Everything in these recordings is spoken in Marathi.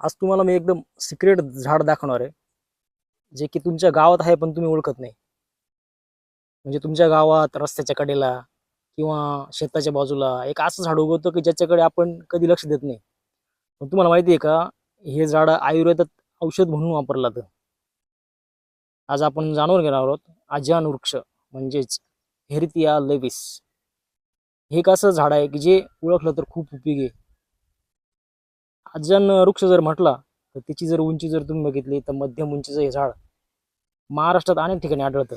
आज तुम्हाला मी एकदम सिक्रेट झाड दाखवणार आहे, जे की तुमच्या गावात आहे पण तुम्ही ओळखत नाही. म्हणजे तुमच्या गावात रस्त्याच्या कडेला किंवा शेताच्या बाजूला एक असं झाड उगवतं की ज्याच्याकडे आपण कधी लक्ष देत नाही. पण तुम्हाला माहिती आहे का, हे झाड आयुर्वेदात औषध म्हणून वापरलं जातं. आज आपण जाणून घेणार आहोत आज्यान वृक्ष म्हणजेच हेरितिया लेविस. हे एक असं झाड आहे की जे ओळखलं तर खूप उपयोगी आहे. आज्यान वृक्ष जर म्हटला तर त्याची जर उंची जर तुम्ही बघितली तर मध्यम उंचीचं हे झाड महाराष्ट्रात अनेक ठिकाणी आढळतं.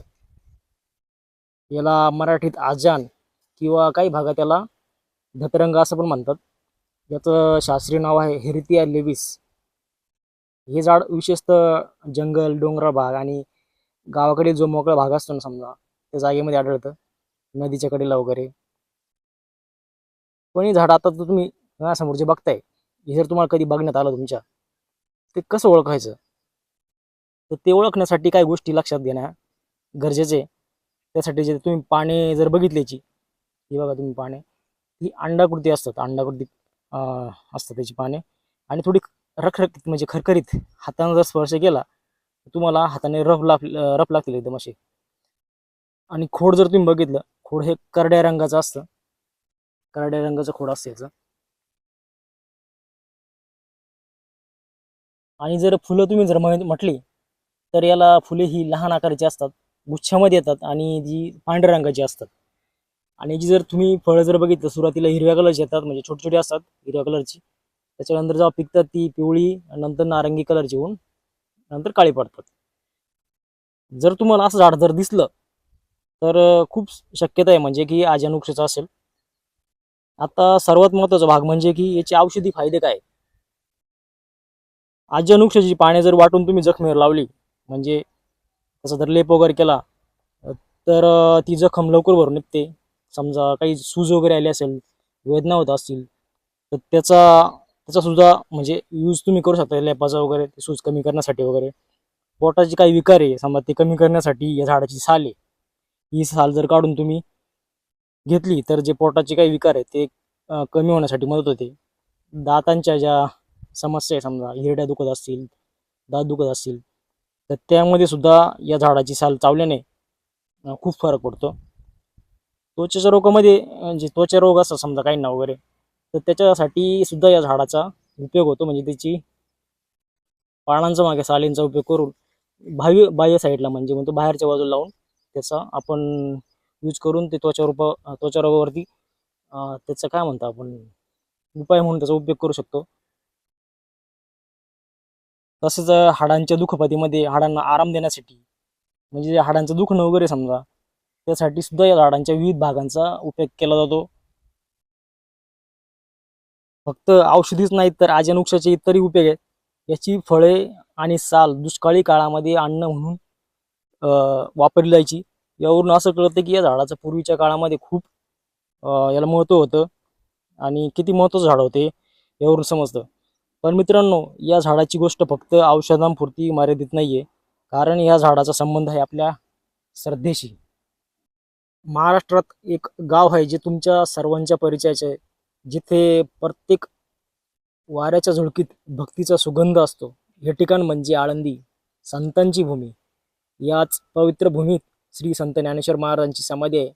याला मराठीत आजान किंवा काही भागात याला धतरंग असं पण म्हणतात. याचं शास्त्रीय नाव आहे हेरितिया लेविस. हे झाड विशेषतः जंगल, डोंगराळ भाग आणि गावाकडे जो मोकळा भाग असतो ना समजा, त्या जागेमध्ये आढळतं, नदीच्या कडेला वगैरे. पण हे झाड आता तर तुम्ही समोर जे बघताय, हे जर तुम्हाला कधी बघण्यात आलं तुमच्या, ते कसं ओळखायचं? तर ते ओळखण्यासाठी काही गोष्टी लक्षात घेणं गरजेचे. त्यासाठी जे तुम्ही पाने जर बघितल्याची, ही बघा तुम्ही पाने, ही अंडाकृती असतात, अंडाकृती असतात त्याची पाने, आणि थोडी रखरखीत म्हणजे खरखरीत. हाताने जर स्पर्श केला तुम्हाला हाताने रफ लागतील एकदम असे. आणि खोड जर तुम्ही बघितलं, खोड हे करड्या रंगाचं असतं, करड्या रंगाचं खोड असतं याचं. आणि जर फुलं तुम्ही जर म्हटली तर याला फुले ही लहान आकाराची असतात, गुच्छामध्ये येतात आणि जी पांढऱ्या रंगाची असतात. आणि जी जर तुम्ही फळं जर बघितलं, सुरुवातीला हिरव्या कलरची येतात, म्हणजे छोटी छोटी असतात हिरव्या कलरची. त्याच्यानंतर जेव्हा पिकतात ती पिवळी, नंतर नारंगी कलरची होऊन नंतर काळी पडतात. जर तुम्हाला असं झाड जर दिसलं तर खूप शक्यता आहे म्हणजे की आज्यान वृक्षाचं असेल. आता सर्वात महत्त्वाचा भाग म्हणजे की याचे औषधी फायदे काय. आज्यान वृक्षाची पाने जर वाटून तुम्ही जखमेवर लावली, म्हणजे त्याचा जर लेप वगैरे केला, तर ती जखम लवकर भरून निघते. समजा काही सूज वगैरे आली असेल, वेदना होत असतील, तर त्याचा सुद्धा म्हणजे यूज तुम्ही करू शकता लेपाचा वगैरे, ते सूज कमी करण्यासाठी वगैरे. पोटाचे काही विकार आहे समजा, ते कमी करण्यासाठी या झाडाची साल आहे, ही साल जर काढून तुम्ही घेतली तर जे पोटाचे काही विकार आहे ते कमी होण्यासाठी मदत होते. दातांच्या ज्या समस्या आहे, समजा हिरड्या दुखत असतील, दात दुखत असतील, तर त्यामध्ये सुद्धा या झाडाची साल चावल्याने खूप फरक पडतो. त्वचेच्या रोगामध्ये जे त्वचा रोग असतात समजा काही ना वगैरे, तर त्याच्यासाठी सुद्धा या झाडाचा उपयोग होतो. म्हणजे त्याची पानांचा मागे सालींचा उपयोग करून बाह्य साईडला म्हणजे म्हणतो बाहेरच्या बाजूला लावून त्याचा आपण यूज करून ते त्वचा रोगावरती त्याचं काय म्हणतो आपण, उपाय म्हणून त्याचा उपयोग करू शकतो. तसेच हाडांच्या दुखापतीमध्ये हाडांना आराम देण्यासाठी, म्हणजे हाडांचं दुखणं वगैरे समजा, त्यासाठी सुद्धा या झाडांच्या विविध भागांचा उपयोग केला जातो. फक्त औषधीच नाहीत तर आज्यान वृक्षाचे इतरही उपयोग आहेत. याची फळे आणि साल दुष्काळी काळामध्ये अन्न म्हणून वापरली जायची. यावरून असं कळतं की या झाडाचं पूर्वीच्या काळामध्ये खूप याला महत्त्व होतं आणि किती महत्त्वाचं झाड होते यावरून समजतं. पण मित्रांनो, या झाडाची गोष्ट फक्त औषधांपुरती मर्यादित नाही आहे, कारण या झाडाचा संबंध आहे आपल्या श्रद्धेशी. महाराष्ट्रात एक गाव आहे जे तुमच्या सर्वांच्या परिचयाचे आहे, जिथे प्रत्येक वाऱ्याच्या झुळकीत भक्तीचा सुगंध असतो. हे ठिकाण म्हणजे आळंदी, संतांची भूमी. याच पवित्र भूमीत श्री संत ज्ञानेश्वर महाराजांची समाधी आहे.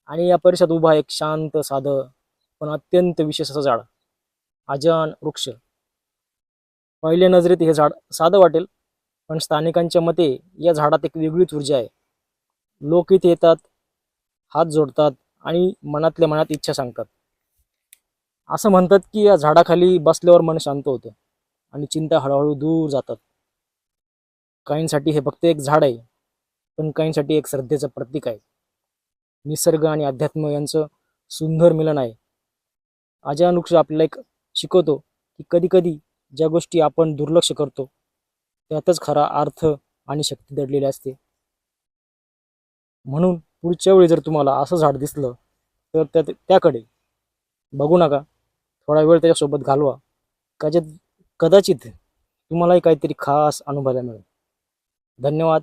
आणि या परिसरात उभा एक शांत, साधं पण अत्यंत विशेष असं झाड, आज्यान वृक्ष. पहिल्या नजरेत हे झाड साधं वाटेल, पण स्थानिकांच्या मते या झाडात एक वेगळीच ऊर्जा आहे. लोक इथे येतात, हात जोडतात आणि मनातल्या मनात इच्छा सांगतात. असं म्हणतात की या झाडाखाली बसल्यावर मन शांत होतं आणि चिंता हळूहळू दूर जातात. काहींसाठी हे फक्त एक झाड आहे, पण काहींसाठी एक श्रद्धेचं प्रतीक आहे. निसर्ग आणि अध्यात्म यांचं सुंदर मिलन आहे. आज्यान वृक्ष आपल्याला एक शिकवतो की कधी कधी ज्या गोष्टी आपण दुर्लक्ष करतो त्यातच खरा अर्थ आणि शक्ती दडलेली असते. म्हणून पुढच्या वेळी जर तुम्हाला असं झाड दिसलं तर त्याकडे बघू नका, थोडा वेळ त्याच्यासोबत घालवा. कदाचित तुम्हालाही काहीतरी खास अनुभवायला मिळेल. धन्यवाद.